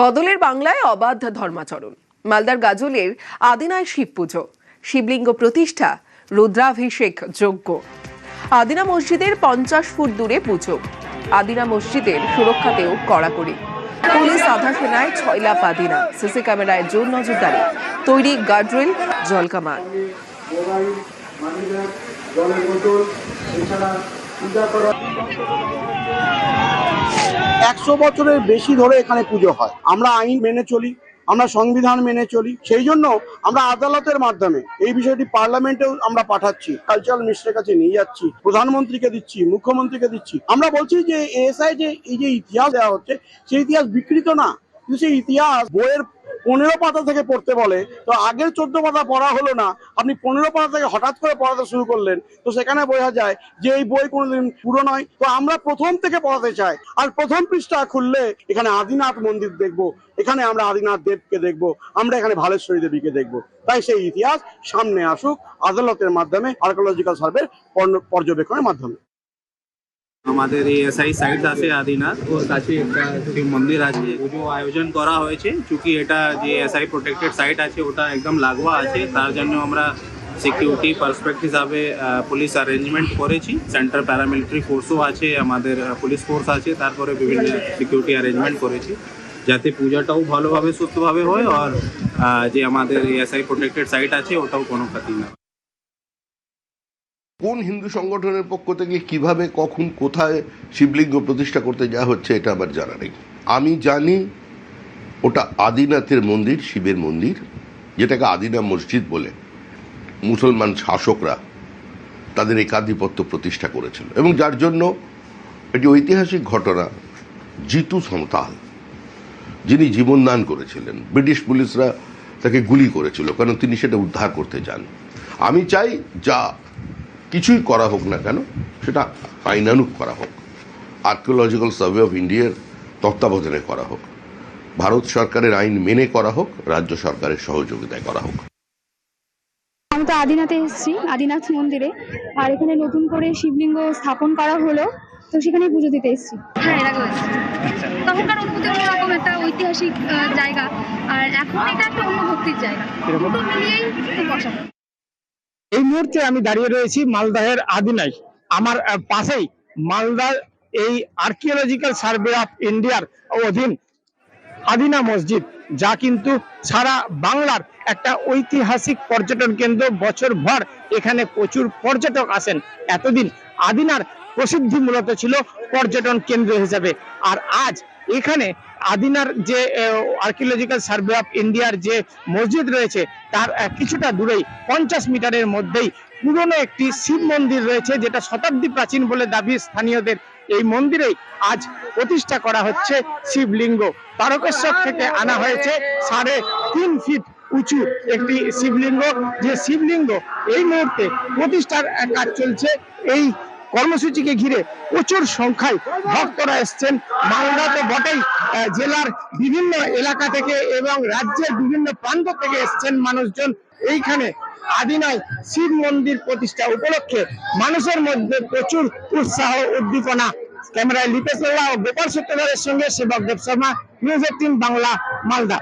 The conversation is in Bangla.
বদলের বাংলায় অবাধ ধর্মাচরণ। মালদার গাজলের আদিনায় শিব পুজো, শিবলিঙ্গ প্রতিষ্ঠা, রুদ্রাভিষেক যজ্ঞ। আদিনা মসজিদের 50 ফুট দূরে পুজো। আদিনা মসজিদের সুরক্ষাতেও কড়াকড়ি। পুলিশ আধা সেনায় 6 লাখ আদিনা। সিসি ক্যামেরায় জোর নজরদারি, তৈরি গার্ডরেল, জলকামান। 100 বছরের বেশি ধরে এখানে পুজো হয়। আমরা আইন মেনে চলি, আমরা সংবিধান মেনে চলি। সেই জন্য আমরা আদালতের মাধ্যমে এই বিষয়টি পার্লামেন্টেও আমরা পাঠাচ্ছি, কালচারাল মিনিস্টারের কাছে নিয়ে যাচ্ছি, প্রধানমন্ত্রীকে দিচ্ছি, মুখ্যমন্ত্রীকে দিচ্ছি। আমরা বলছি যে এসআই যে এই যে ইতিহাস দেওয়া হচ্ছে, সেই ইতিহাস বিকৃত না, কিন্তু সেই ইতিহাস বইয়ের 15 পাতা থেকে পড়তে বলে, তো আগের 14 পাতা পড়া হলো না, আপনি 15 পাতা থেকে হঠাৎ করে পড়াতে শুরু করলেন, তো সেখানে বোঝা যায় যে এই বই কোনোদিন পুরো নয়। তো আমরা প্রথম থেকে পড়াতে চাই, আর প্রথম পৃষ্ঠা খুললে এখানে আদিনাথ মন্দির দেখবো, এখানে আমরা আদিনাথ দেবকে দেখবো, আমরা এখানে ভালেশ্বরী দেবীকে দেখবো। তাই সেই ইতিহাস সামনে আসুক আদালতের মাধ্যমে, আর্কিওলজিক্যাল সার্ভে পর্যবেক্ষণের মাধ্যমে। আমাদের এএসআই সাইট আছে আদিনাথ, ওর কাছে একটা শিব মন্দির আছে। পুজো আয়োজন করা হয়েছে, চুকি এটা যে এসআই প্রোটেক্টেড সাইট আছে ওটা একদম লাগোয়া আছে, তার জন্য আমরা সিকিউরিটি পার্সপেক্ট হিসাবে পুলিশ অ্যারেঞ্জমেন্ট করেছি। সেন্ট্রাল প্যারামিলিটারি ফোর্সও আছে, আমাদের পুলিশ ফোর্স আছে, তারপরে বিভিন্ন সিকিউরিটি অ্যারেঞ্জমেন্ট করেছি যাতে পূজাটাও ভালোভাবে সুস্থভাবে হয়, আর যে আমাদের এএসআই প্রোটেক্টেড সাইট আছে ওটাও কোনো ক্ষতি না। কোন হিন্দু সংগঠনের পক্ষ থেকে কিভাবে কখন কোথায় শিবলিঙ্গ প্রতিষ্ঠা করতে যাওয়া হচ্ছে এটা আমার জানা নেই। আমি জানি ওটা আদিনাথের মন্দির, শিবের মন্দির, যেটাকে আদিনা মসজিদ বলে মুসলমান শাসকরা তাদের একাধিপত্য প্রতিষ্ঠা করেছিল, এবং যার জন্য এটি ঐতিহাসিক ঘটনা। জিতু সাঁওতাল যিনি জীবনদান করেছিলেন, ব্রিটিশ পুলিশরা তাকে গুলি করেছিল কারণ তিনি সেটা উদ্ধার করতে যান। আমি চাই যা কিছুই করা হোক না কেন সেটা আইনানুগ করা হোক, আর্কিওলজিক্যাল সার্ভে অফ ইন্ডিয়ার তত্ত্বাবধানে করা হোক, ভারত সরকারের আইন মেনে করা হোক, রাজ্য সরকারের সহযোগিতায় করা হোক। আমি তো আদিনাথে এসেছি, আদিনাথ মন্দিরে, আর এখানে নতুন করে শিবলিঙ্গ স্থাপন করা হলো, তো সেখানে পুজো দিতে এসেছি। হ্যাঁ, এর আগেও এসেছি। তখনকার অনুভূতি অন্যরকম, একটা ঐতিহাসিক জায়গা, আর এখন এটা একটা অন্য ভক্তির জায়গা, দুটো মিলিয়েই খুব অসাধারণ। এই মুহূর্তে আমি দাঁড়িয়ে রয়েছি মালদাহের আদিনায়। আমার পাশেই মালদার এই আর্কিওলজিক্যাল সার্ভে অফ ইন্ডিয়ার অধীন আদিনা মসজিদ, যা কিন্তু সারা বাংলার একটা ঐতিহাসিক পর্যটন কেন্দ্র। বছরভর এখানে প্রচুর পর্যটক আসেন। এতদিন আদিনার প্রসিদ্ধি মূলত ছিল পর্যটন কেন্দ্র হিসেবে, আর আজ এখানে আদিনার যে আর্কিওলজিক্যাল সার্ভে অফ ইন্ডিয়ার যে মসজিদ রয়েছে তার কিছুটা দূরেই 50 মিটারের মধ্যেই পুরনো একটি শিব মন্দির রয়েছে, যেটা শতাব্দী প্রাচীন বলে দাবি স্থানীয়দের। এই মন্দিরেই আজ প্রতিষ্ঠা করা হচ্ছে শিবলিঙ্গ। তারকেশ্বর থেকে আনা হয়েছে 3.5 ফিট উঁচু একটি শিবলিঙ্গ, যে শিবলিঙ্গ এই মুহূর্তে প্রতিষ্ঠার কাজ চলছে। এই কর্মসূচিকে ঘিরে প্রচুর সংখ্যায় ভক্তরা এসছেন। মালদা তো বটেই, জেলার বিভিন্ন এলাকা থেকে এবং রাজ্যের বিভিন্ন প্রান্ত থেকে এসছেন মানুষজন। এইখানে আদিনায় শিব মন্দির প্রতিষ্ঠা উপলক্ষে মানুষের মধ্যে প্রচুর উৎসাহ উদ্দীপনা। ক্যামেরায় লিপেশ ও গোপাল সূত্রধরের সঙ্গে সেবক দেব শর্মা, নিউজ 18 বাংলা, মালদা।